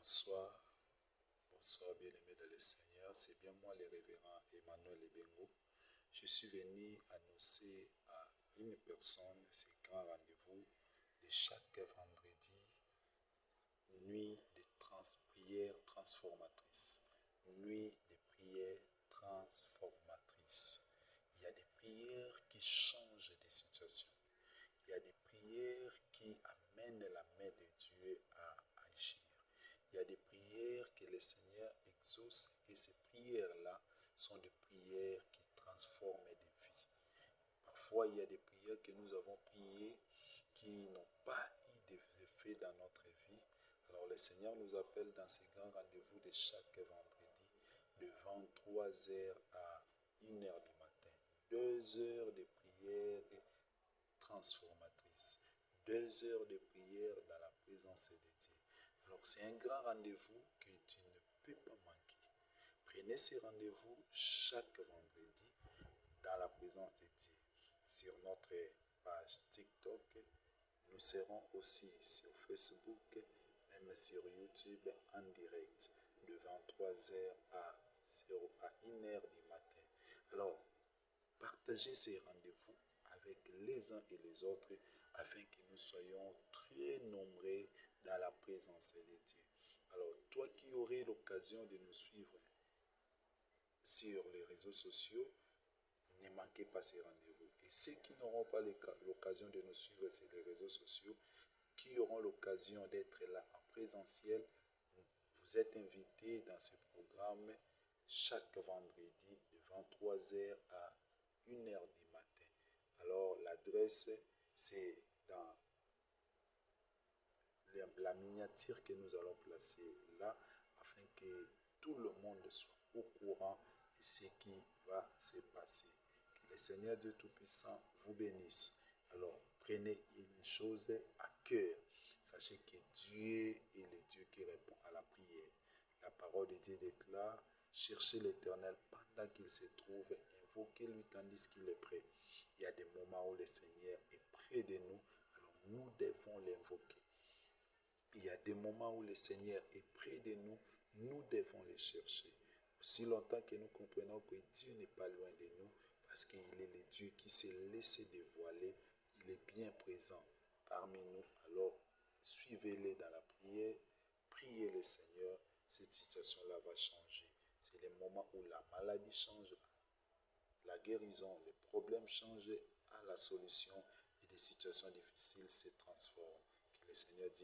Bonsoir, bonsoir bien-aimés dans le Seigneur. C'est bien moi le révérend Emmanuel Ebengo. Je suis venu annoncer à une personne ce grand rendez-vous de chaque vendredi, nuit de prières transformatrices. Nuit de prières transformatrices. Il y a des prières qui changent des situations. Il y a des prières qui amènent la main de Dieu à agir. Il y a des prières que le Seigneur exauce et ces prières-là sont des prières qui transforment des vies. Parfois, il y a des prières que nous avons priées qui n'ont pas eu d'effet dans notre vie. Alors, le Seigneur nous appelle dans ces grands rendez-vous de chaque vendredi de 23h à 1h du matin. 2 heures de prière transformatrice. 2 heures de prière dans la présence de Dieu. Alors c'est un grand rendez-vous que tu ne peux pas manquer. Prenez ces rendez-vous chaque vendredi dans la présence de Dieu. Sur notre page TikTok, nous serons aussi sur Facebook, même sur YouTube en direct de 23h à 1h du matin. Alors, partagez ces rendez-vous avec les uns et les autres afin que nous soyons très nombreux dans la présence de Dieu. Alors, toi qui aurais l'occasion de nous suivre sur les réseaux sociaux, ne manquez pas ces rendez-vous. Et ceux qui n'auront pas l'occasion de nous suivre sur les réseaux sociaux, qui auront l'occasion d'être là en présentiel, vous êtes invités dans ce programme chaque vendredi de 23h à 1h du matin. Alors l'adresse, c'est dans la miniature que nous allons placer là, afin que tout le monde soit au courant de ce qui va se passer. Que le Seigneur Dieu Tout-Puissant vous bénisse. Alors prenez une chose à cœur. Sachez que Dieu est le Dieu qui répond à la prière. La parole de Dieu déclare: cherchez l'Éternel pendant qu'il se trouve, invoquez-lui tandis qu'il est prêt. Il y a des moments où le Seigneur est près de nous, alors nous devons l'invoquer. Il y a des moments où le Seigneur est près de nous, nous devons le chercher. Aussi longtemps que nous comprenons que Dieu n'est pas loin de nous, parce qu'il est le Dieu qui s'est laissé dévoiler, il est bien présent parmi nous. Alors, suivez-le dans la prière, priez le Seigneur, cette situation-là va changer. C'est le moment où la maladie changera, la guérison, les problèmes changent à la solution et des situations difficiles se transforment. Que le Seigneur dise